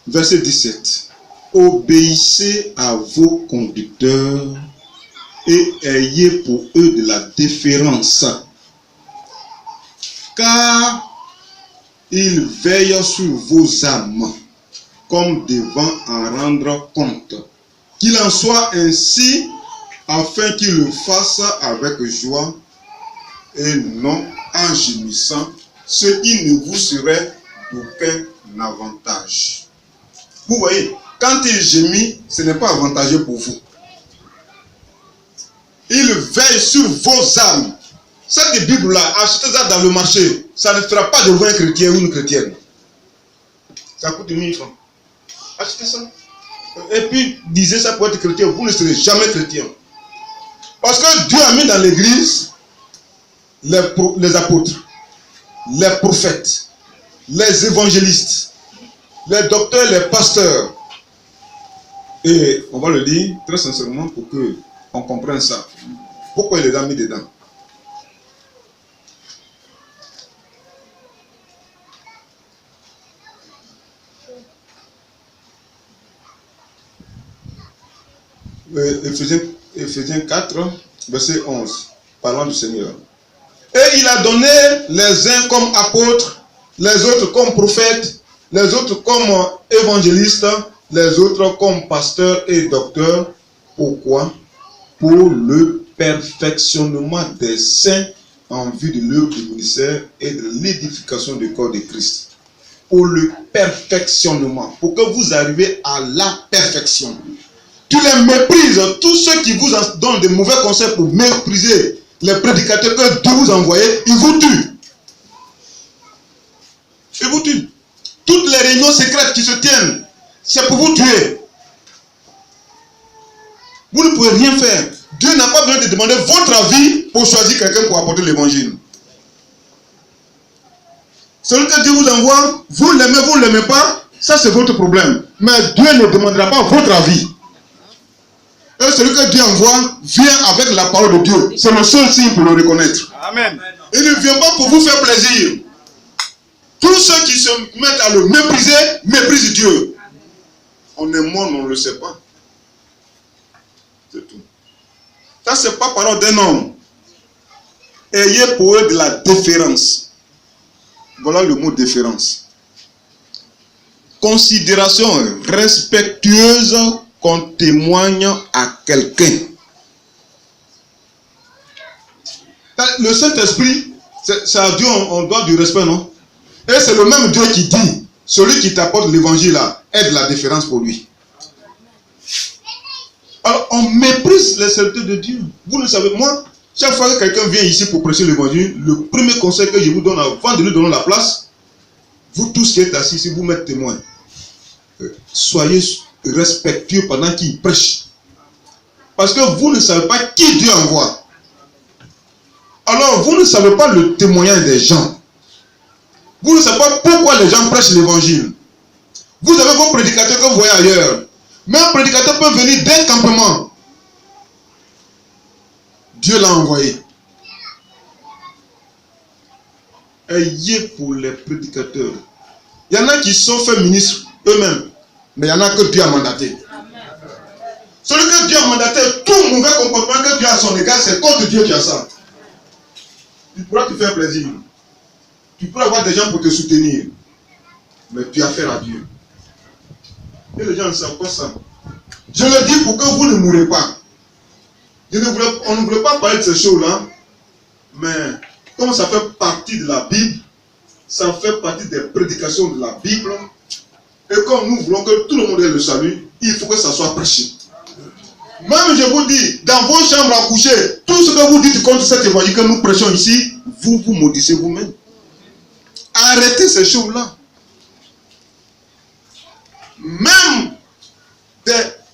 Verset 17. Obéissez à vos conducteurs et ayez pour eux de la déférence, car ils veillent sur vos âmes comme devant en rendre compte. Qu'il en soit ainsi, afin qu'ils le fassent avec joie et non en gémissant, ce qui ne vous serait d'aucun avantage. Vous voyez, quand il gémit, ce n'est pas avantageux pour vous. Il veille sur vos âmes. Cette Bible-là, achetez-la dans le marché. Ça ne fera pas de vous un chrétien ou une chrétienne. Ça coûte 1000 francs. Achetez ça. Et puis, lisez ça pour être chrétien. Vous ne serez jamais chrétien. Parce que Dieu a mis dans l'église les apôtres, les prophètes, les évangélistes, les docteurs, les pasteurs. Et on va le dire très sincèrement pour qu'on comprenne ça. Pourquoi il les a mis dedans? Éphésiens 4, verset 11, parlant du Seigneur. Et il a donné les uns comme apôtres, les autres comme prophètes, les autres comme évangélistes, les autres comme pasteurs et docteurs. Pourquoi? Pour le perfectionnement des saints en vue de l'œuvre du ministère et de l'édification du corps de Christ. Pour le perfectionnement, pour que vous arriviez à la perfection. Tu les méprises, tous ceux qui vous donnent de mauvais conseils pour mépriser les prédicateurs que Dieu vous a envoyés, ils vous tuent. Ils vous tuent. Toutes les réunions secrètes qui se tiennent, c'est pour vous tuer. Vous ne pouvez rien faire. Dieu n'a pas besoin de demander votre avis pour choisir quelqu'un pour apporter l'évangile. Celui que Dieu vous envoie, vous l'aimez, vous ne l'aimez pas, ça c'est votre problème. Mais Dieu ne demandera pas votre avis. Et celui que Dieu envoie vient avec la parole de Dieu. C'est le seul signe pour le reconnaître. Amen. Il ne vient pas pour vous faire plaisir. Tous ceux qui se mettent à le mépriser, méprisent Dieu. On est mort, on ne le sait pas. C'est tout. Ça, c'est pas parole d'un homme. Ayez pour eux de la déférence. Voilà le mot déférence. Considération respectueuse qu'on témoigne à quelqu'un. Le Saint-Esprit, c'est à Dieu on doit du respect, non? Et c'est le même Dieu qui dit, celui qui t'apporte l'évangile là, est de la déférence pour lui. Alors, on méprise les serviteurs de Dieu. Vous le savez, moi, chaque fois que quelqu'un vient ici pour prêcher l'évangile, le premier conseil que je vous donne avant de lui donner la place, vous tous qui êtes assis ici, vous mettez témoin. Soyez respectueux pendant qu'il prêche. Parce que vous ne savez pas qui Dieu envoie. Alors, vous ne savez pas le témoignage des gens. Vous ne savez pas pourquoi les gens prêchent l'évangile. Vous avez vos prédicateurs que vous voyez ailleurs. Mais un prédicateur peut venir d'un campement. Dieu l'a envoyé. Ayez pour les prédicateurs. Il y en a qui sont faits ministres eux-mêmes. Mais il y en a que Dieu a mandaté. Celui que Dieu a mandaté, tout mauvais comportement que Dieu a à son égard, c'est contre Dieu qui a ça. Tu pourras te faire plaisir. Tu pourras avoir des gens pour te soutenir. Mais tu as affaire à Dieu. Et les gens ne savent pas ça. Je le dis pour que vous ne mourrez pas. On ne voulait pas parler de ces choses-là. Mais comme ça fait partie de la Bible, ça fait partie des prédications de la Bible. Et comme nous voulons que tout le monde ait le salut, il faut que ça soit prêché. Même je vous dis, dans vos chambres à coucher, tout ce que vous dites contre cet évangile que nous prêchons ici, vous vous maudissez vous-même. Arrêtez ces choses-là. Même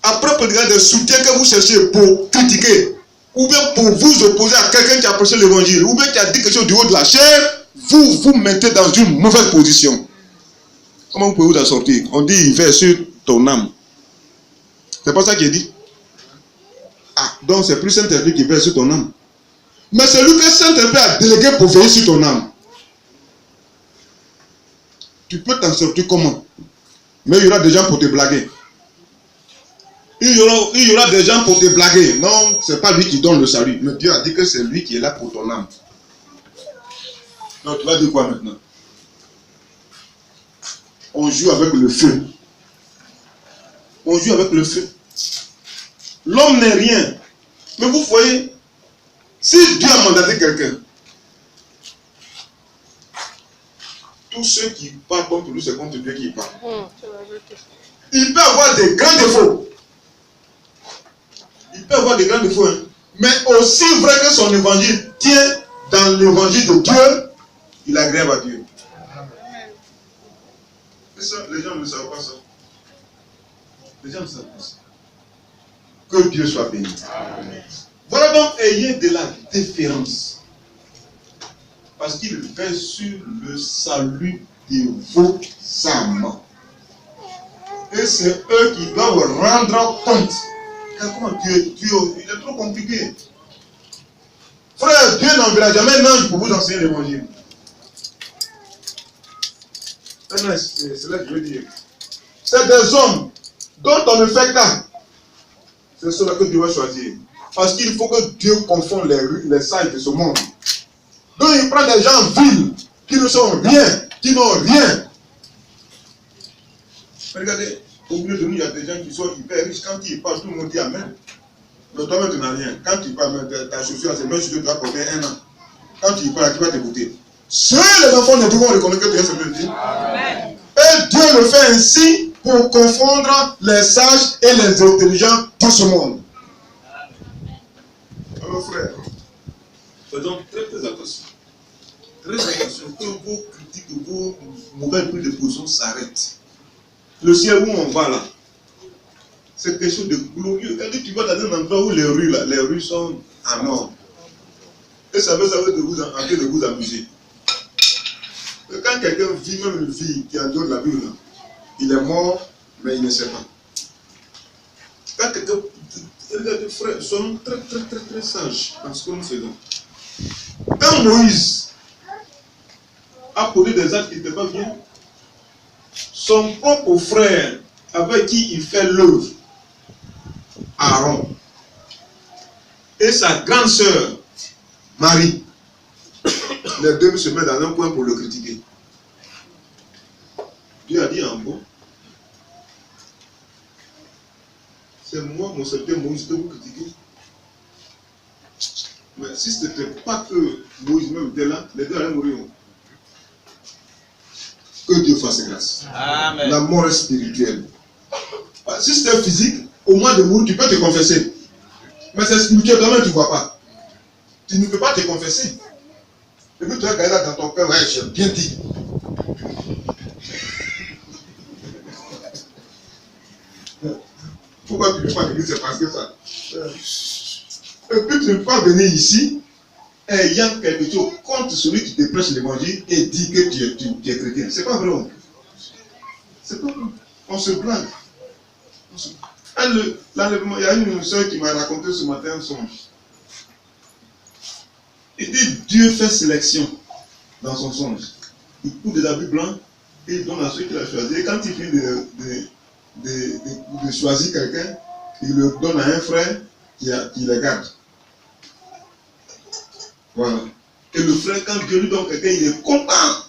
après des soutiens que vous cherchez pour critiquer, ou bien pour vous opposer à quelqu'un qui a prêché l'évangile, ou bien qui a dit quelque chose du haut de la chair, vous vous mettez dans une mauvaise position. Comment vous pouvez vous en sortir? On dit, il veille sur ton âme. C'est pas ça qu'il dit? Ah, donc c'est plus Saint-Esprit qui veille sur ton âme. Mais celui que Saint-Esprit a délégué pour veiller sur ton âme, tu peux t'en sortir comment? Mais il y aura des gens pour te blaguer. Il y aura des gens pour te blaguer. Non, ce n'est pas lui qui donne le salut. Mais Dieu a dit que c'est lui qui est là pour ton âme. Donc tu vas dire quoi maintenant? On joue avec le feu. On joue avec le feu. L'homme n'est rien. Mais vous voyez, si Dieu a mandaté quelqu'un, tous ceux qui parlent contre lui, c'est contre Dieu qui parle. Il peut avoir des grands défauts. Il peut avoir des grands défauts. Hein. Mais aussi vrai que son évangile tient dans l'évangile de Dieu, il agrève à Dieu. Et ça, les gens ne savent pas ça. Les gens ne savent pas ça. Que Dieu soit béni. Amen. Voilà donc, ayez de la déférence. Parce qu'il veille sur le salut de vos âmes. Et c'est eux qui doivent rendre compte. Comment Dieu, il est trop compliqué. Frère, Dieu n'enverra jamais un ange pour vous enseigner l'évangile. C'est là que je veux dire. C'est des hommes dont on ne fait qu'un. C'est cela que Dieu va choisir. Parce qu'il faut que Dieu confonde les sages de ce monde. Donc il prend des gens vils, qui ne sont rien, qui n'ont rien. Regardez, au milieu de nous, il y a des gens qui sont hyper riches. Quand ils parlent, tout le monde dit Amen. Mais toi-même, tu n'as rien. Quand tu parles, ta chaussure, c'est même si tu dois porter 1 an. Quand tu parles, tu vas t'écouter. Seuls les enfants de Dieu vont reconnaître que Dieu se peut dire. Amen. Et Dieu le fait ainsi pour confondre les sages et les intelligents de ce monde. Alors frère, faisons très très attention. Très attention que vos critiques, vos mauvaises prises de position s'arrêtent. Le ciel où on va là, c'est quelque chose de glorieux. Quand tu vas dans un endroit où les rues sont en or. Et ça veut de vous amuser. Et quand quelqu'un vit, même une fille qui a donné la vie là, il est mort, mais il ne sait pas. Quand quelqu'un, regardez frère, soyons très très très très sages dans ce que nous faisons. Quand Moïse a posé des actes qui n'étaient pas bien, son propre frère avec qui il fait l'œuvre, Aaron, et sa grande sœur, Marie, les deux se mettent dans un coin pour le critiquer. Dieu a dit en bon, c'est moi, mon serviteur Moïse, que vous critiquez. Mais si ce n'était pas que Moïse même était là, les deux allaient mourir. Que Dieu fasse grâce. Amen. La mort est spirituelle. Si c'était physique, au moins de mourir, tu peux te confesser. Mais c'est spirituel, toi-même tu ne vois pas. Tu ne peux pas te confesser. Et puis tu vas regarder là dans ton cœur, ouais, j'ai bien dit. Pourquoi tu ne peux pas dire, c'est parce que ça. Et puis tu ne peux pas venir ici ayant quelque chose contre celui qui te prêche l'évangile et dit que tu es chrétien. C'est pas vrai. C'est pas vrai. On se blague. L'enlèvement, il y a une soeur qui m'a raconté ce matin un songe. Il dit Dieu fait sélection dans son songe. Il coupe des habits blancs et il donne à ceux qu'il a choisis. Et quand il finit de choisir quelqu'un, il le donne à un frère qui les garde. Voilà. Et le frère, quand Dieu lui donne quelqu'un, il est content.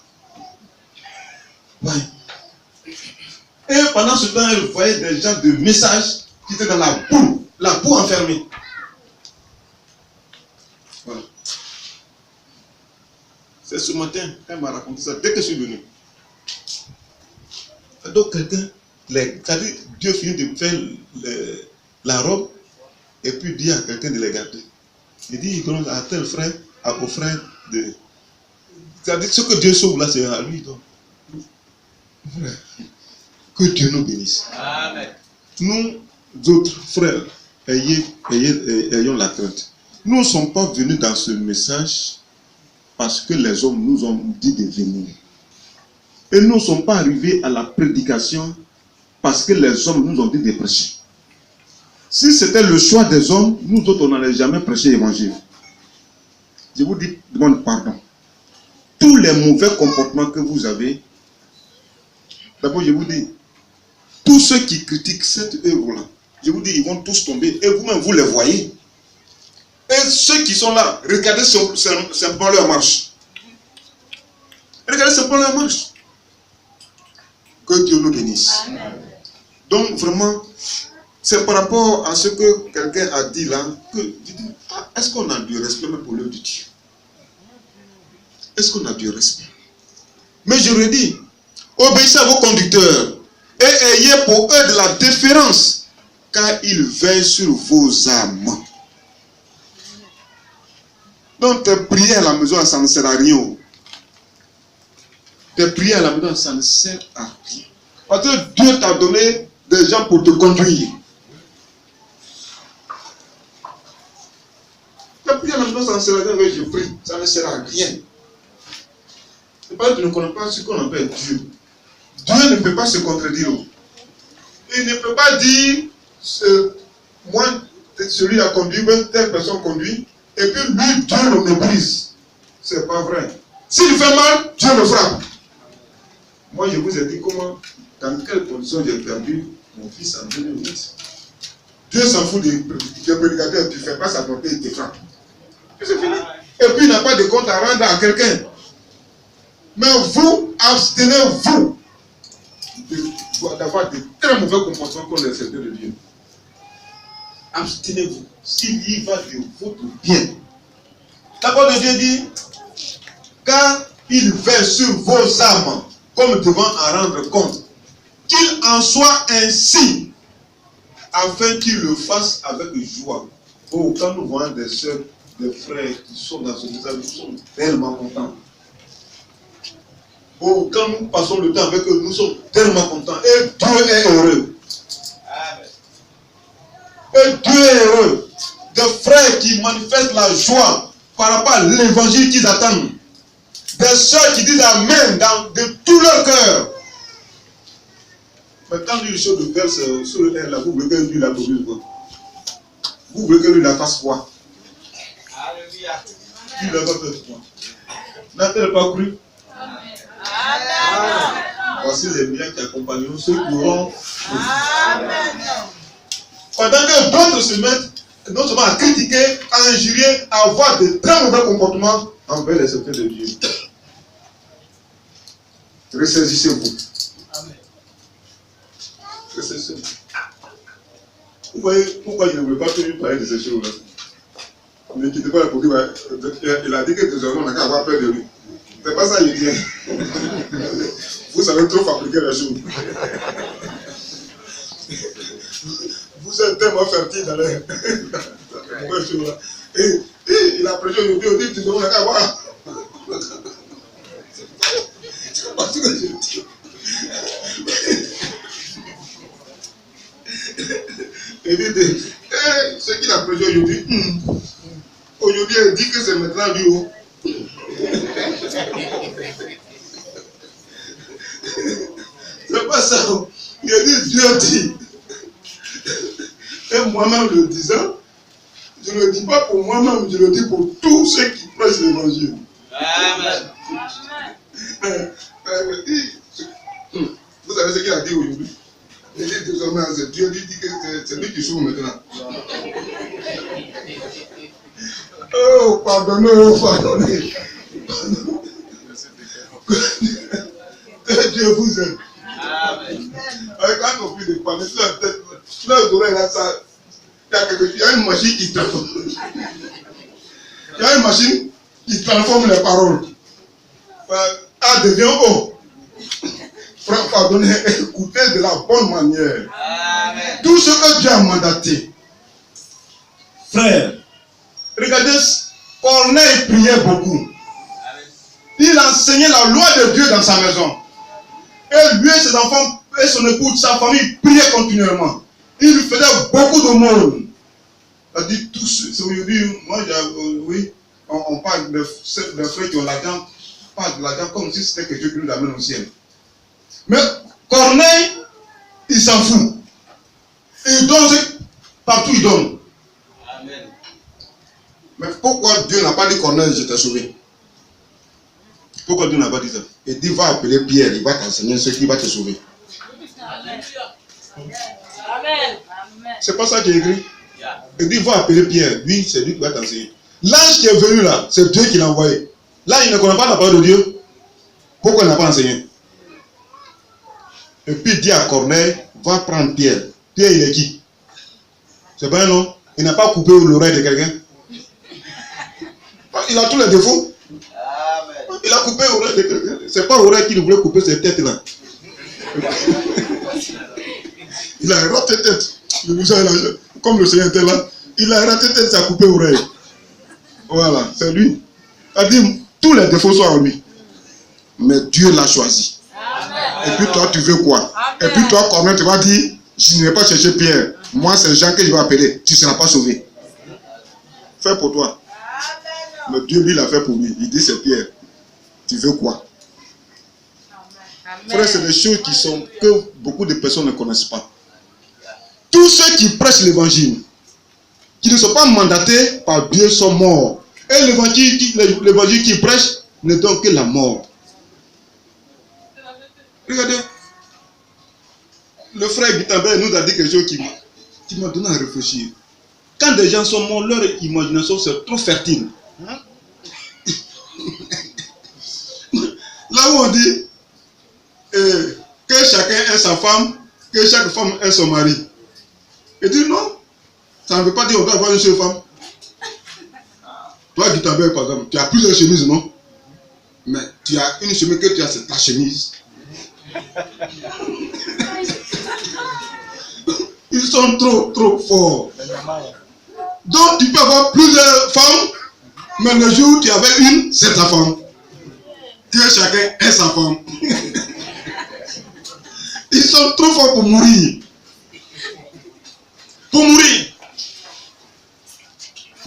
Ouais. Et pendant ce temps, elle voyait des gens de messages qui étaient dans la boue enfermée. Voilà. C'est ce matin qu'elle m'a raconté ça, dès que je suis venu. Donc quelqu'un, c'est-à-dire Dieu finit de faire la robe et puis dit à quelqu'un de les garder. Il dit, il donne à tel frère, au frère de... C'est-à-dire ce que Dieu sauve là, c'est à lui. Donc. Que Dieu nous bénisse. Amen. Nous autres frères, ayons la crainte. Nous ne sommes pas venus dans ce message parce que les hommes nous ont dit de venir. Et nous ne sommes pas arrivés à la prédication parce que les hommes nous ont dit de prêcher. Si c'était le choix des hommes, nous autres, on n'allait jamais prêcher l'évangile. Je vous demande pardon. Tous les mauvais comportements que vous avez, d'abord je vous dis, tous ceux qui critiquent cette œuvre-là, je vous dis, ils vont tous tomber. Et vous-même, vous les voyez. Et ceux qui sont là, regardez simplement leur marche. Regardez simplement leur marche. Que Dieu nous bénisse. Amen. Donc vraiment, c'est par rapport à ce que quelqu'un a dit là, que je dis, est-ce qu'on a du respect même pour l'œuvre de Dieu? Est-ce qu'on a du respect? Mais je redis, obéissez à vos conducteurs et ayez pour eux de la déférence, car ils veillent sur vos âmes. Donc tes prières à la maison, ça ne sert à rien. Tes prières à la maison, ça ne sert à rien. Parce que Dieu t'a donné des gens pour te conduire. Tes prières à la maison, ça ne sert à rien. Mais je prie, ça ne sert à rien. C'est pas que tu ne connais pas ce qu'on appelle Dieu. Dieu ne peut pas se contredire. Il ne peut pas dire moi, celui a conduit, telle personne conduit, et puis lui, Dieu le méprise. C'est pas vrai. S'il fait mal, Dieu le frappe. Moi, je vous ai dit comment, dans quelles conditions j'ai perdu mon fils en 2008. Dieu s'en fout des prédicateurs, tu ne fais pas sa portée, il te frappe. C'est fini. Et puis, il n'a pas de compte à rendre à quelqu'un. Mais vous, abstenez-vous d'avoir de très mauvais comportements contre les serviteurs de Dieu. Abstenez-vous. S'il y va de votre bien. La parole de Dieu dit, car il veille sur vos âmes, comme devant en rendre compte. Qu'il en soit ainsi, afin qu'il le fasse avec joie. Oh, quand nous voyons des soeurs, des frères qui sont dans ce message, nous sommes tellement contents. Oh, quand nous passons le temps avec eux, nous sommes tellement contents. Et Dieu est heureux. Et Dieu est heureux. Des frères qui manifestent la joie par rapport à l'évangile qu'ils attendent. Des sœurs qui disent Amen de tout leur cœur. Mais quand lui chaud de verse sur le R, là, vous voulez que lui la produise quoi? Vous voulez que lui la fasse quoi? Alléluia. Il n'a pas fait quoi? N'a-t-elle pas cru? Amen. Voici les biens qui accompagneront ceux qui auront. Amen. Pendant que d'autres se mettent non seulement à critiquer, à injurier, à avoir de très mauvais comportements envers les serviteurs de Dieu. Ressaisissez-vous. Amen. Ressaisissez-vous. Vous voyez pourquoi il ne veut pas que je parle de ces choses-là? Ne quittez pas le produit. Il a dit que désormais on n'a qu'à avoir peur de lui. C'est pas ça qu'il dit. Vous savez trop fabriquer les choses. Vous êtes tellement fertile dans les choses. Et il a prêché aujourd'hui, on dit, on n'a qu'à voir. C'est pas ce que je dis. Il dit, ce qu'il a prêché aujourd'hui, aujourd'hui il dit que c'est maintenant du haut. C'est pas ça. Il a dit, Dieu dit. Et moi-même le disant, je ne le dis pas pour moi-même, je le dis pour tous ceux qui prêchent l'évangile. Amen. Vous savez ce qu'il a dit aujourd'hui? Il dit désormais, Dieu dit que c'est lui qui souffre maintenant. Oh, pardonnez, pardonnez. Que Dieu vous aime. Amen. Quand on fait des parler sur la tête, sur les oreilles, là, ça, il y a une machine qui transforme. Il y a une machine qui transforme les paroles. Ah, devient haut. Pardonnez, écoutez de la bonne manière. Amen. Tout ce que Dieu a mandaté. Frère, regardez, Corneille priait beaucoup. Amen. Il enseignait la loi de Dieu dans sa maison. Et lui et ses enfants, et son épouse, sa famille priaient continuellement. Il faisait beaucoup de monde. C'est-à-dire, tous, aujourd'hui, moi, oui, on parle de frères qui ont l'argent, on parle de l'argent comme si c'était quelque chose qui nous amène au ciel. Mais Corneille, il s'en fout. Il donne, partout il donne. Amen. Mais pourquoi Dieu n'a pas dit Corneille, je t'ai sauvé? Pourquoi Dieu n'a pas dit ça? Il dit, va appeler Pierre, il va t'enseigner ce qui va te sauver. Amen. C'est pas ça qui est écrit. Il dit, va appeler Pierre. Lui, c'est lui qui va t'enseigner. L'ange qui est venu là, c'est Dieu qui l'a envoyé. Là, il ne connaît pas la parole de Dieu. Pourquoi il n'a pas enseigné? Et puis il dit à Corneille, va prendre Pierre. Pierre, il est qui? C'est pas un nom. Il n'a pas coupé l'oreille de quelqu'un. Il a tous les défauts. Il a coupé l'oreille de quelqu'un. C'est pas l'oreille qu'il voulait couper, c'est tête là. Il a raté tête. Comme le Seigneur était là, il a raté tête, ça a coupé l'oreille. Voilà, c'est lui. Il a dit, tous les défauts sont en lui. Mais Dieu l'a choisi. Amen. Et puis toi, tu veux quoi? Amen. Et puis toi, comment tu vas dire, je ne vais pas chercher Pierre. Moi, c'est Jean que je vais appeler. Tu ne seras pas sauvé. Fais pour toi. Amen. Mais Dieu, lui, l'a fait pour lui. Il dit, c'est Pierre. Tu veux quoi? Frère, c'est des choses qui sont que beaucoup de personnes ne connaissent pas. Tous ceux qui prêchent l'évangile, qui ne sont pas mandatés par Dieu, sont morts. Et l'évangile qu'ils prêchent ne donne que la mort. Regardez, le frère Guitambert nous a dit quelque chose qui m'a donné à réfléchir. Quand des gens sont morts, leur imagination c'est trop fertile. Là où on dit que chacun ait sa femme, que chaque femme ait son mari. Et dit non, ça ne veut pas dire qu'on doit avoir une seule femme. Toi, Guitambert, par exemple, tu as plusieurs chemises, non? Mais tu as une chemise que tu as, c'est ta chemise. Ils sont trop forts. Donc tu peux avoir plusieurs femmes, mais le jour où tu avais une, c'est ta femme. Que chacun ait sa femme. Ils sont trop forts pour mourir. Pour mourir.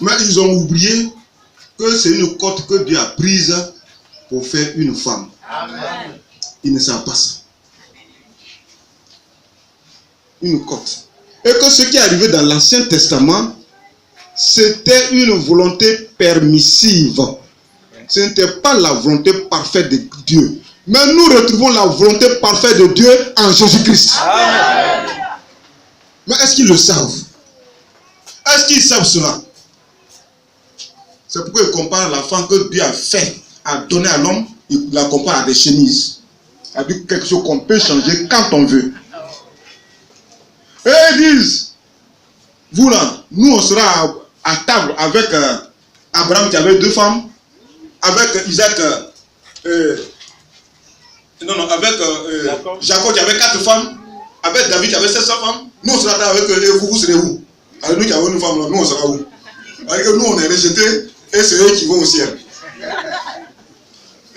Mais ils ont oublié que c'est une cote que Dieu a prise pour faire une femme. Amen. Ils ne savent pas ça. Une cote. Et que ce qui est arrivé dans l'Ancien Testament, c'était une volonté permissive. Ce n'était pas la volonté parfaite de Dieu. Mais nous retrouvons la volonté parfaite de Dieu en Jésus-Christ. Amen. Mais est-ce qu'ils le savent? Est-ce qu'ils savent cela? C'est pourquoi ils comparent la femme que Dieu a fait, a donné à l'homme, il la compare à des chemises. À dire quelque chose qu'on peut changer quand on veut. Et ils disent, vous là, nous on sera à table avec Abraham qui avait 2 femmes, avec Isaac, avec Jacob qui avait 4 femmes, avec David qui avait 700 femmes. Nous on sera à table avec vous serez où? Alors nous qui avons une femme là, nous on sera où? Alors que nous on est rejetés et c'est eux qui vont au ciel.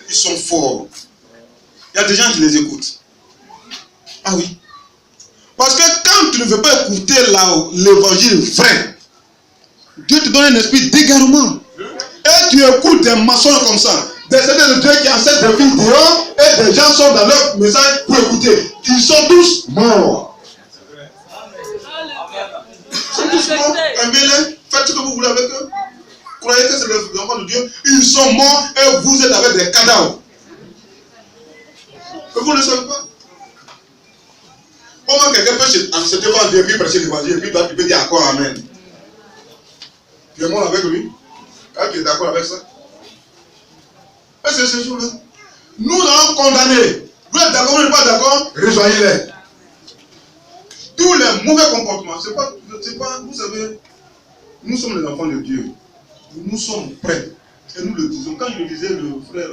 Ils sont forts. Il y a des gens qui les écoutent. Ah oui. Parce que quand tu ne veux pas écouter l'évangile vrai, Dieu te donne un esprit d'égarement. Et tu écoutes des mensonges comme ça. Des êtres de Dieu qui enseignent des filles dehors et des gens sont dans leur message pour écouter. Ils sont tous morts. Ils sont tous morts. Aimez-les. Faites ce que vous voulez avec eux. Croyez que c'est les enfants de Dieu. Ils sont morts et vous êtes avec des cadavres. Et vous ne le savez pas. Comment quelqu'un peut se devant Dieu et puis prêcher l'évangile et puis toi tu peux dire encore Amen. Tu es mort avec lui? Ah, tu es d'accord avec ça? Et c'est ce jour-là. Nous l'avons condamné. Vous êtes d'accord ou n'êtes pas d'accord? Rejoignez-les. Tous les mauvais comportements, c'est pas, vous savez, nous sommes les enfants de Dieu. Nous sommes prêts. Et nous le disons. Quand je le disais, le frère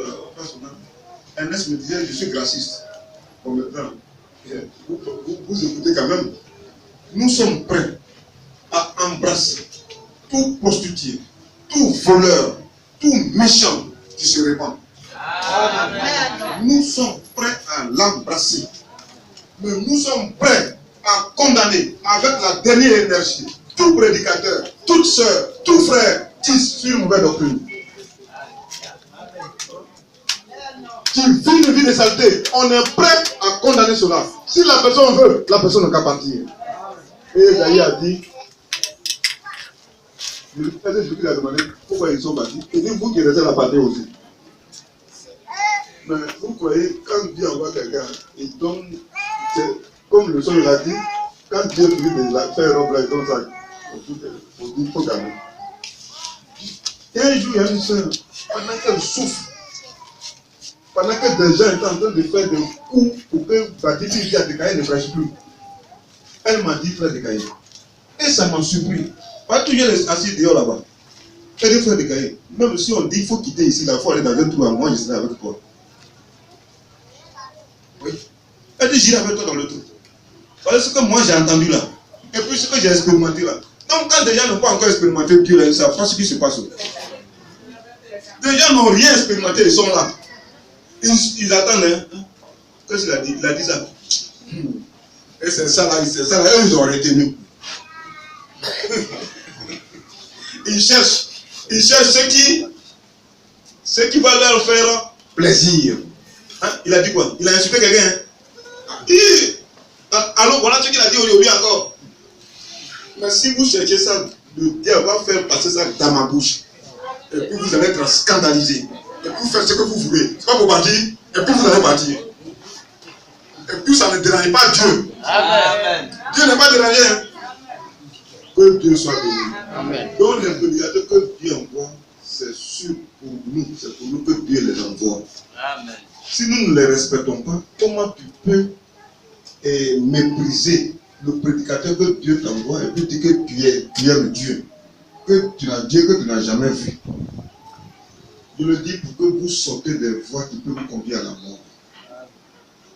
Ernest me disait, je suis grassiste. Comme maintenant, vous écoutez quand même. Nous sommes prêts à embrasser tout prostitué, tout voleur, tout méchant qui se répand. Amen. Nous sommes prêts à l'embrasser. Mais nous sommes prêts à condamner avec la dernière énergie tout prédicateur, toute sœur, tout frère qui suit une mauvaise doctrine. Qui vit une vie de saleté. On est prêt à condamner cela. Si la personne veut, la personne n'a qu'à partir. Et Esaïe a dit, Jésus lui a demandé pourquoi ils sont partis. Il dit, vous qui restez la partie aussi. Mais vous croyez, quand Dieu envoie quelqu'un, il donne, comme le son l'a dit, Quand Dieu finit de faire un robe comme ça, il faut gagner. Et un jour, il y a une soeur, pendant qu'elle souffre, pendant que des gens étaient en train de faire des coups pour que Baptiste dise à Décaïe ne prêche plus, elle m'a dit frère Décaïe. Et ça m'a surpris. Pas toujours assis dehors là-bas. Elle dit frère Décaïe, même si on dit qu'il faut quitter ici, il faut aller dans un trou à moi, je serai avec toi. Oui. Elle dit j'irai avec toi dans le trou. Voilà ce que moi j'ai entendu là. Et puis ce que j'ai expérimenté là. Donc quand des gens n'ont pas encore expérimenté Dieu, ils ne savent pas ce qui se passe. Des gens n'ont rien expérimenté, ils sont là. Ils attendent. Hein? Qu'est-ce qu'il a dit? Il a dit ça. Et c'est ça là, eux ils ont retenu. Ils cherchent ce qui va leur faire plaisir. Hein? Il a dit quoi? Il a insulté quelqu'un. Hein? Alors voilà ce qu'il a dit aujourd'hui encore. Mais si vous cherchez ça, le diable va faire passer ça dans ma bouche. Et puis vous allez être scandalisé. Et puis vous faites ce que vous voulez. C'est pas pour partir. Et puis vous allez partir. Et puis ça ne dérange pas Dieu. Amen. Dieu n'est pas dérangé. Hein? Que Dieu soit béni. Amen. Donc les prédicateurs que Dieu envoie, c'est sûr pour nous. C'est pour nous que Dieu les envoie. Amen. Si nous ne les respectons pas, comment tu peux mépriser le prédicateur que Dieu t'envoie et puis dire que tu aimes Dieu, que tu n'as jamais vu? Je le dis pour que vous sortez des voies qui peuvent vous conduire à la mort.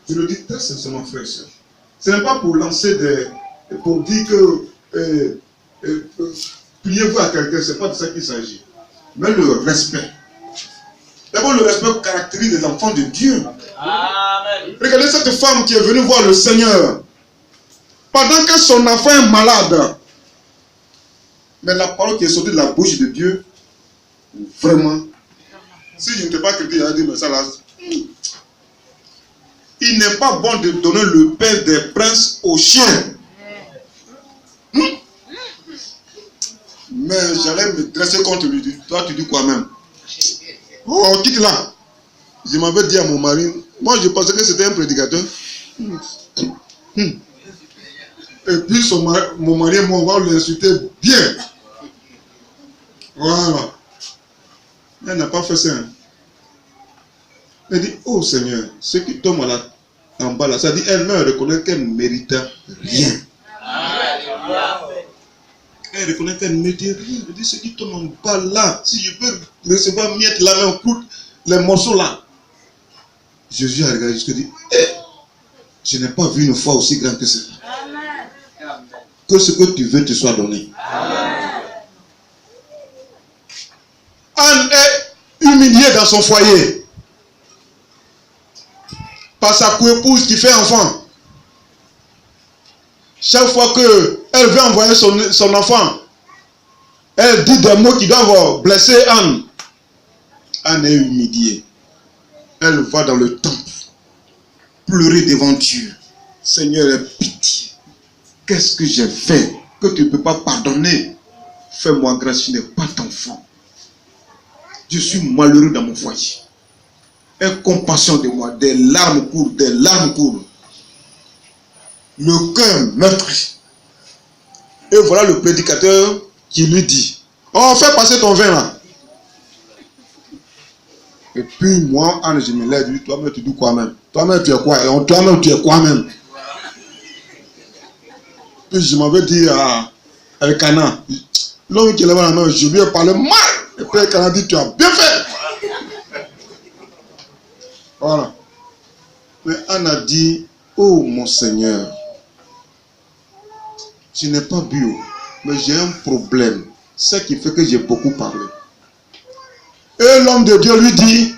Je le dis très sincèrement, frère et soeur. Ce n'est pas pour lancer pour dire que priez-vous à quelqu'un, ce n'est pas de ça qu'il s'agit. Mais le respect. D'abord, le respect caractérise les enfants de Dieu. Amen. Regardez cette femme qui est venue voir le Seigneur. Pendant que son enfant est malade. Mais la parole qui est sortie de la bouche de Dieu, vraiment, si je ne t'ai pas critiqué, elle dit, mais ça là, il n'est pas bon de donner le pain des princes aux chiens. Mais j'allais me dresser contre lui. Toi, tu dis quoi même? Oh, quitte là. Je m'avais dit à mon mari, moi je pensais que c'était un prédicateur. Et puis mon mari et moi, on va l'insulter bien. Voilà. Elle n'a pas fait ça. Hein. Elle dit, oh Seigneur, ce qui tombe là, en bas là, ça dit, elle-même reconnaît qu'elle ne mérite rien. Elle reconnaît qu'elle ne mérite rien. Elle dit, ce qui tombe en bas là, si je peux recevoir miette la main, coûte les morceaux là. Jésus a regardé jusqu'à dit, je n'ai pas vu une foi aussi grande que ça. Que ce que tu veux te soit donné. Amen. Anne est humiliée dans son foyer par sa coépouse qui fait enfant. Chaque fois qu'elle veut envoyer son enfant, elle dit des mots qui doivent blesser Anne. Anne est humiliée. Elle va dans le temple pleurer devant Dieu. Seigneur, aie pitié. Qu'est-ce que j'ai fait que tu ne peux pas pardonner? Fais-moi grâce, je n'ai pas d'enfant. Je suis malheureux dans mon foyer. Aie compassion de moi. Des larmes courent, des larmes courent. Le cœur meurtri. Et voilà le prédicateur qui lui dit, oh, fais passer ton vin là. Et puis moi, Anne, je me lève, je dis, toi-même tu dis quoi même? Toi-même tu es quoi? Et toi-même tu es quoi même? Puis je m'avais dit à Elkana, l'homme qui est là-bas, non, je lui ai parlé mal. Et puis Elkana dit, tu as bien fait. Voilà. Mais Anne a dit, oh mon Seigneur, je n'ai pas bu, mais j'ai un problème. Ce qui fait que j'ai beaucoup parlé. Et l'homme de Dieu lui dit,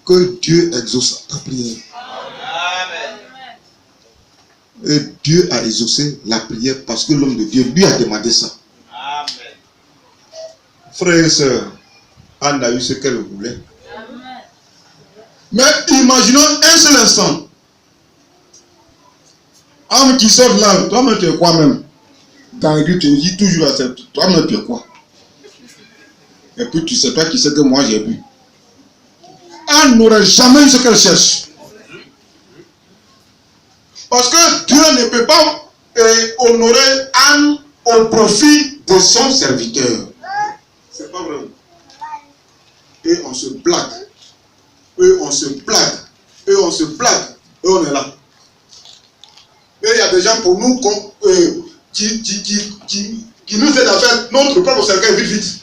que Dieu exauce ta prière. Et Dieu a exaucé la prière parce que l'homme de Dieu lui a demandé ça. Amen. Frères et sœurs, Anne a eu ce qu'elle voulait. Amen. Mais imaginons un seul instant. Homme qui sort de là, toi-même tu es quoi même? Dans l'église, tu dis toujours à cette, toi-même tu es quoi? Et puis tu sais pas qui c'est que moi j'ai bu. Anne n'aurait jamais eu ce qu'elle cherche. Parce que Dieu ne peut pas honorer Anne au profit de son serviteur. C'est pas vrai. Et on se blague. Et on se blague. Et on se blague. Et on est là. Et il y a des gens pour nous qui nous aident à faire notre propre cercueil vite vite.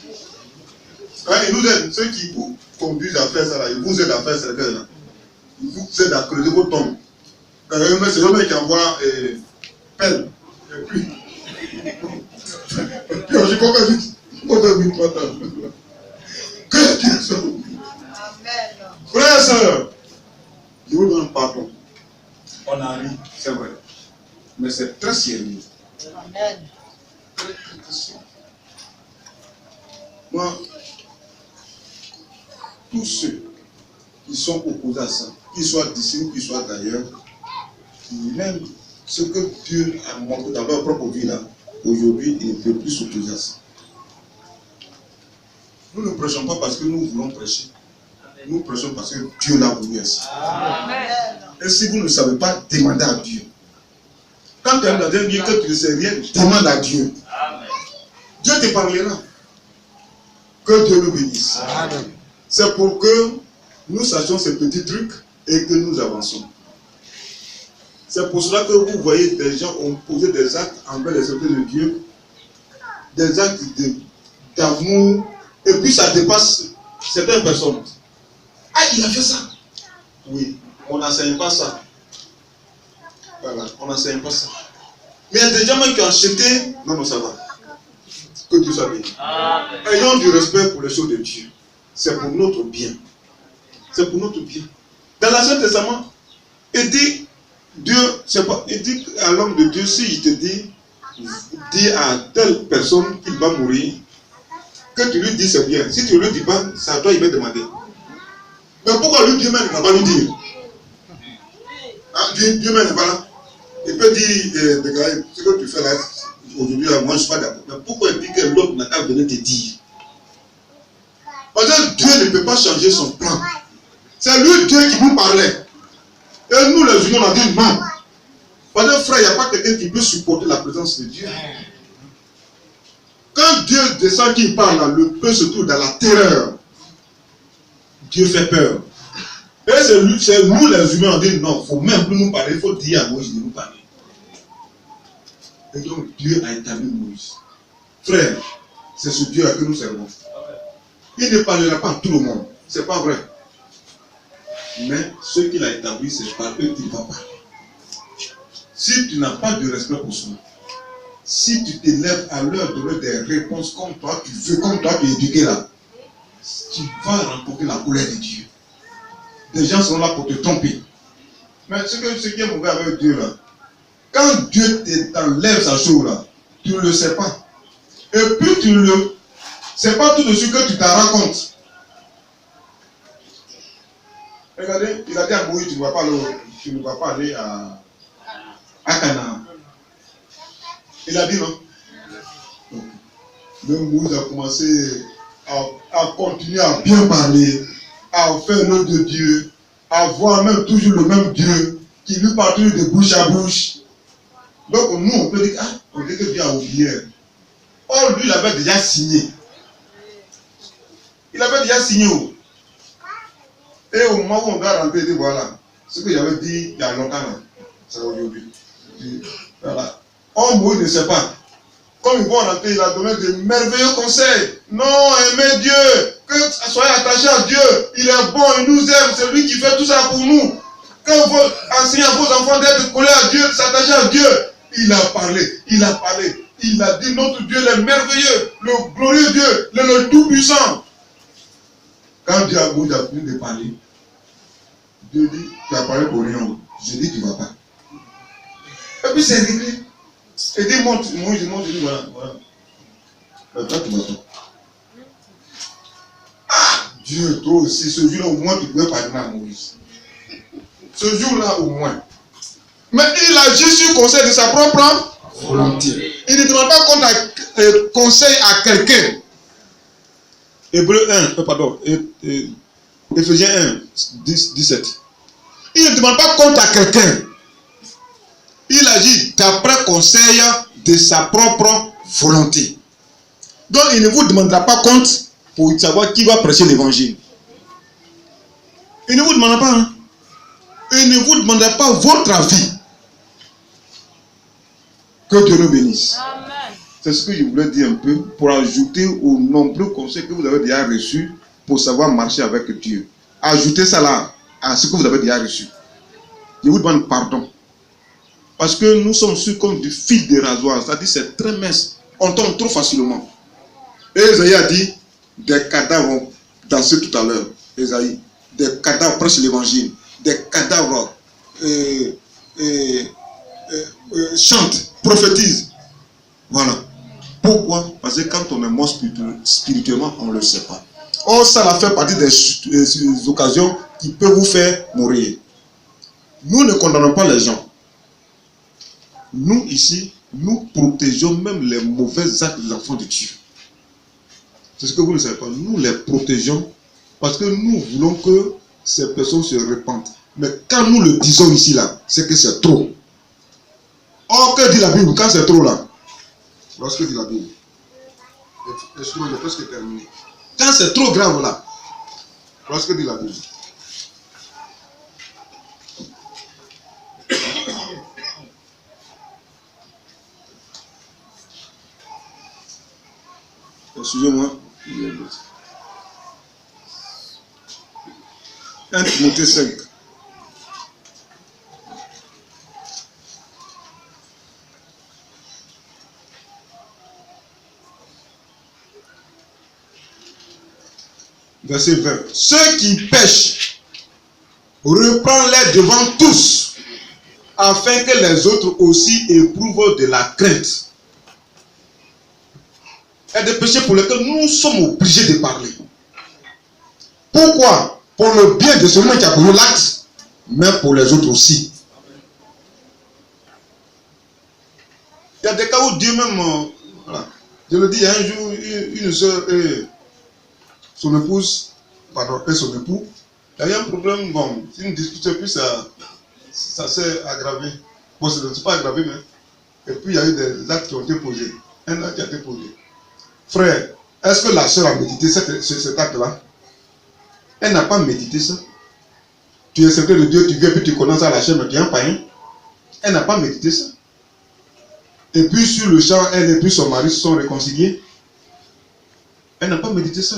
Hein, ils nous aident. Ceux qui vous conduisent à faire ça là, ils vous aident à faire ce cercueil là. Ils vous aident à creuser vos tombes. C'est le mec qui envoie pelle. Et puis je comprends vite. On fait vite maintenant. Que Dieu soit. Frères et sœurs, je vous donne pardon. On a ri, c'est vrai. Mais c'est très sérieux. Amen. Moi, tous ceux qui sont opposés à ça, qu'ils soient d'ici ou qu'ils soient d'ailleurs, même ce que Dieu a montré dans leur propre vie là, aujourd'hui, il ne peut plus s'opposer à ça. Nous ne prêchons pas parce que nous voulons prêcher. Nous prêchons parce que Dieu l'a voulu ainsi. Amen. Et si vous ne savez pas, demandez à Dieu. Quand tu es dans un lieu que tu ne sais rien, demande à Dieu. Amen. Dieu te parlera. Que Dieu nous bénisse. Amen. C'est pour que nous sachions ces petits trucs et que nous avançons. C'est pour cela que vous voyez des gens ont posé des actes envers les œuvres de Dieu, des actes d'amour, et puis ça dépasse certaines personnes. Ah, il a fait ça. Oui, on n'enseigne pas ça. Voilà, on n'enseigne pas ça. Mais il y a des gens qui ont acheté. Non, ça va. Que Dieu soit béni. Ayons du respect pour les choses de Dieu. C'est pour notre bien. C'est pour notre bien. Dans l'Ancien Testament, il dit, Dieu, c'est pas, il dit à l'homme de Dieu, si il te dit à telle personne qu'il va mourir, que tu lui dis c'est bien. Si tu ne lui dis pas, c'est à toi il va demander. Mais pourquoi lui, Dieu-même ne va pas lui dire? Dieu-même n'est pas là. Il peut dire, ce que tu fais là, aujourd'hui, moi je ne suis pas d'accord. Mais pourquoi il dit que l'autre n'a qu'à venir te dire? Parce que Dieu ne peut pas changer son plan. C'est lui, Dieu, qui vous parlait. Et nous, les humains, on a dit non. Parce que frère, il n'y a pas quelqu'un qui peut supporter la présence de Dieu. Quand Dieu descend, qui parle, le peuple se trouve dans la terreur. Dieu fait peur. Et c'est nous les humains, on dit non, il ne faut même plus nous parler, il faut dire à Moïse de nous parler. Et donc Dieu a établi Moïse. Frère, c'est ce Dieu à que nous servons. Il ne parlera pas à tout le monde, c'est pas vrai. Mais ce qu'il a établi, c'est par eux qu'il va parler. Si tu n'as pas de respect pour soi, si tu t'élèves à leur donner des réponses comme toi, tu veux, comme toi tu es éduqué là, tu vas remporter la colère de Dieu. Des gens sont là pour te tromper. Mais ce qui est mauvais avec Dieu là, quand Dieu t'enlève sa chose là, tu ne le sais pas. Et puis tu le... C'est pas tout de suite que tu t'en rends compte. Regardez, il a dit à Moïse, tu ne vas pas aller à Canaan. Il a dit non. Donc Moïse a commencé à continuer à bien parler, à faire l'œuvre de Dieu, à voir même toujours le même Dieu qui lui parle toujours de bouche à bouche. Donc nous on peut dire, on dit que Dieu a oublié. Or lui il avait déjà signé. Il avait déjà signé. Et au moment où on doit rentrer, il dit voilà, ce que j'avais dit il y a longtemps, c'est aujourd'hui. Voilà. Or Moïse ne sait pas. Comme ils vont rentrer, il a donné de merveilleux conseils. Non, aimez Dieu. Que soyez attachés à Dieu. Il est bon, il nous aime. C'est lui qui fait tout ça pour nous. Quand vous enseignez à vos enfants d'être collés à Dieu, de s'attacher à Dieu, il a parlé. Il a parlé. Il a dit notre Dieu est merveilleux, le glorieux Dieu, le tout-puissant. Quand Dieu a fini de parler, Dieu dit, tu as parlé pour rien. Je dis, tu ne vas pas. Et puis c'est réglé. Et dit, monte, Moïse, il dit, voilà. Toi, tu vas pas. Ah, Dieu, toi aussi, ce jour-là, au moins, tu pouvais pardonner à Moïse. Ce jour-là, au moins. Mais il agit sur conseil de sa propre volonté. Il ne demande pas conseil à quelqu'un. Hébreu 1, Éphésiens 1, 17. Il ne demande pas compte à quelqu'un. il agit d'après conseil de sa propre volonté. Donc il ne vous demandera pas compte pour savoir qui va prêcher l'évangile. Il ne vous demandera pas. Hein? Il ne vous demandera pas votre avis. Que Dieu nous bénisse. Amen. C'est ce que je voulais dire un peu pour ajouter aux nombreux conseils que vous avez déjà reçus pour savoir marcher avec Dieu. Ajoutez ça là à ce que vous avez déjà reçu. Je vous demande pardon. Parce que nous sommes sur comme du fil de rasoir. C'est-à-dire c'est très mince. On tombe trop facilement. Et Esaïe a dit, des cadavres ont dansé tout à l'heure. Esaïe, des cadavres prêchent l'évangile. Des cadavres chantent, prophétisent. Voilà. Pourquoi? Parce que quand on est mort spirituellement, on ne le sait pas. Or, ça fait partie des occasions qui peuvent vous faire mourir. Nous ne condamnons pas les gens. Nous, ici, nous protégeons même les mauvais actes des enfants de Dieu. C'est ce que vous ne savez pas. Nous les protégeons parce que nous voulons que ces personnes se répandent. Mais quand nous le disons ici, là, c'est que c'est trop. Or, que dit la Bible quand c'est trop là? Lorsque dit la Bible. Excusez-moi, j'ai presque terminé. Quand c'est trop grave là, lorsque dit la Bible. Excusez-moi. 1 Timothée 5. Verset 20. Ceux qui pêchent, reprends-les devant tous, afin que les autres aussi éprouvent de la crainte. Il y a des péchés pour lesquels nous sommes obligés de parler. Pourquoi? Pour le bien de celui qui a commis l'acte, mais pour les autres aussi. Il y a des cas où Dieu même, voilà. Je le dis, il y a un jour, une soeur et son épouse, pardon, et son époux, il y a eu un problème, bon, si une discussion, puis ça s'est aggravé. Bon, ça ne s'est pas aggravé, mais. Et puis il y a eu des actes qui ont été posés. Un acte qui a été posé. Frère, est-ce que la soeur a médité cet acte-là? Elle n'a pas médité ça. Tu es secret de Dieu, tu viens, puis tu connais ça à la chaîne, mais tu es un païen. Elle n'a pas médité ça. Et puis sur le champ, elle et puis son mari se sont réconciliés. Elle n'a pas médité ça.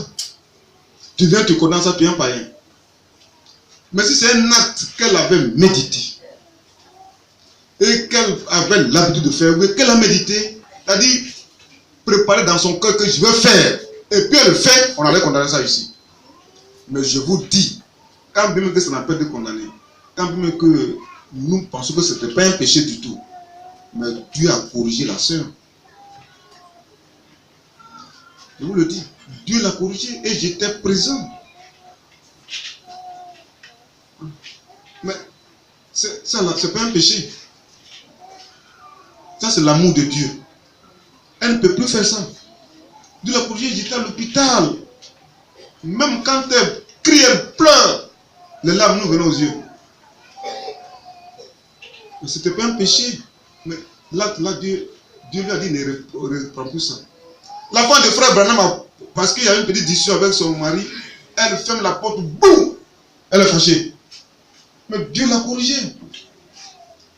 Tu viens, tu connais ça, tu es un païen. Mais si c'est un acte qu'elle avait médité, et qu'elle avait l'habitude de faire, qu'elle a médité, c'est-à-dire préparé dans son cœur que je veux faire, et puis elle le fait, on allait condamner ça ici. Mais je vous dis, quand bien que ça n'a pas été condamné, quand bien que nous pensons que ce n'était pas un péché du tout, mais Dieu a corrigé la sœur. Je vous le dis, Dieu l'a corrigé et j'étais présent. Mais ça là, c'est pas un péché. Ça c'est l'amour de Dieu. Elle ne peut plus faire ça. Dieu l'a corrigé, j'étais à l'hôpital. Même quand elle crie, elle pleure, les larmes nous venaient aux yeux. Mais ce n'était pas un péché. Mais là Dieu lui a dit ne reprends plus ça. La femme de frère Branham, parce qu'il y a une petite discussion avec son mari, elle ferme la porte, boum, elle est fâchée. Mais Dieu l'a corrigé.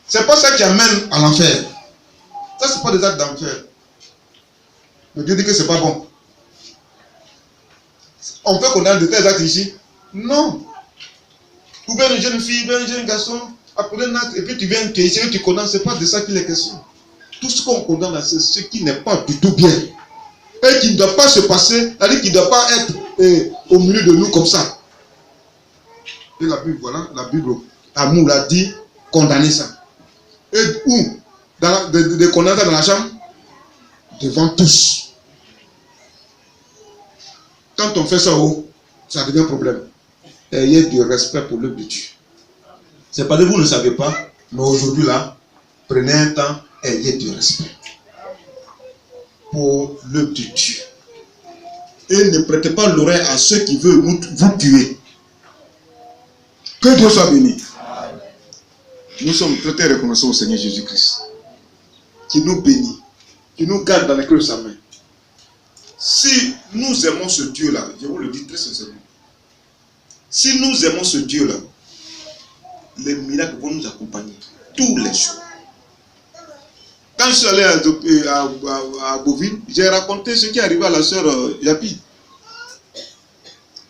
C'est pas ça qui amène à l'enfer. Ça, c'est pas des actes d'enfer. Mais Dieu dit que c'est pas bon. On peut condamner de tels actes ici? Non. Ou bien une jeune fille, bien un jeune garçon, après un acte, et puis tu viens te ici et tu condamnes, c'est pas de ça qu'il est question. Tout ce qu'on condamne, c'est ce qui n'est pas du tout bien. Et qui ne doit pas se passer, c'est-à-dire qui ne doit pas être au milieu de nous comme ça. Et la Bible, voilà, la Bible, Amour l'a dit, condamner ça. Et où? De condamner ça dans la chambre? Devant tous. Quand on fait ça, ça devient un problème. Ayez du respect pour l'œuvre de Dieu. C'est pas que vous ne savez pas, mais aujourd'hui là, prenez un temps, ayez du respect pour l'œuvre de Dieu. Et ne prêtez pas l'oreille à ceux qui veulent vous tuer. Que Dieu soit béni. Nous sommes très très reconnaissants au Seigneur Jésus-Christ, qui nous bénit, qui nous garde dans les creux de sa main. Si nous aimons ce Dieu-là, je vous le dis très sincèrement, si nous aimons ce Dieu-là, les miracles vont nous accompagner tous les jours. Quand je suis allé à Boville, j'ai raconté ce qui est arrivé à la sœur Yapi.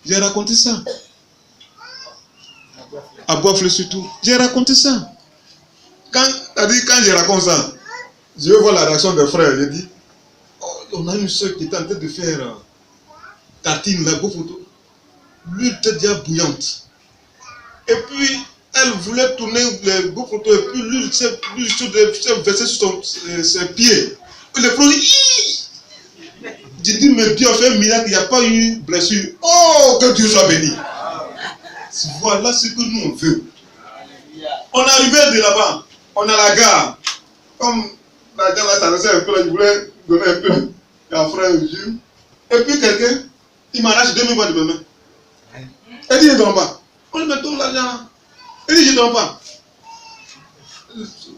J'ai raconté ça. À Bois-Fleur surtout. J'ai raconté ça. Quand je raconte ça, je vois la réaction des frères. Je dis, oh, on a une soeur qui était en train de faire tartine, la beau photo. L'huile était déjà bouillante. Et puis, elle voulait tourner les beaux photos. Et puis, l'huile s'est versée sur ses pieds. Et le produit, j'ai dit, mais Dieu a fait un miracle, il n'y a pas eu blessure. Oh, que Dieu soit béni. Voilà ce que nous on veut. On est arrivé de là-bas, on a la gare. Comme la gare là s'arrêtait un peu, là, je voulais donner un peu à frère Dieu. Et puis quelqu'un, il m'arrache 2000 balles de mes mains. Elle dit, je ne donne pas. On lui met tout l'argent. Elle dit, je ne donne pas.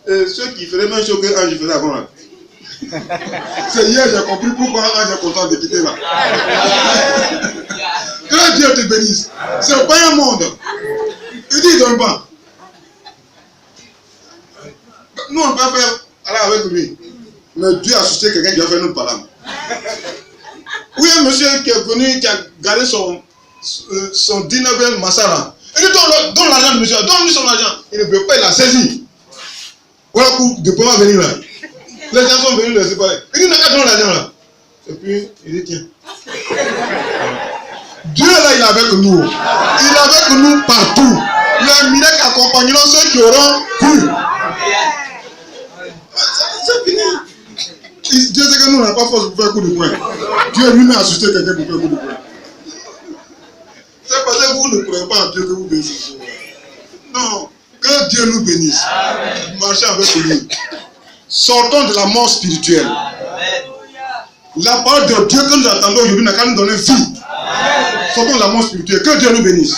Ceux qui faisaient même chose que je faisais avant là. C'est hier j'ai compris pourquoi Ange est content de quitter là. Que Dieu te bénisse. C'est pas un monde. Il dit, il ne donne pas. Nous, on peut faire aller avec lui. Mais Dieu a suscité quelqu'un qui a fait notre parole. Oui, un monsieur qui est venu, qui a gardé son 19e Massara. Il dit, donne l'argent de monsieur, donne-lui son argent. Il ne veut pas, il a saisi. Voilà pour de pouvoir venir là. Les gens sont venus le séparer. Il dit, n'a qu'à donner l'argent là. Et puis, il dit, tiens. Dieu là, il est avec nous. Il est avec nous partout. Les miracles accompagneront ceux qui auront cru. C'est fini. Dieu sait que nous n'avons pas force pour faire coup de poing. Dieu lui-même a suscité quelqu'un pour faire coup de poing. C'est parce que vous ne croyez pas en Dieu que vous bénissez. Non. Que Dieu nous bénisse. Marchez avec lui. Sortons de la mort spirituelle. La parole de Dieu que nous attendons aujourd'hui n'a qu'à nous donner vie. Sortons de la mort spirituelle. Que Dieu nous bénisse.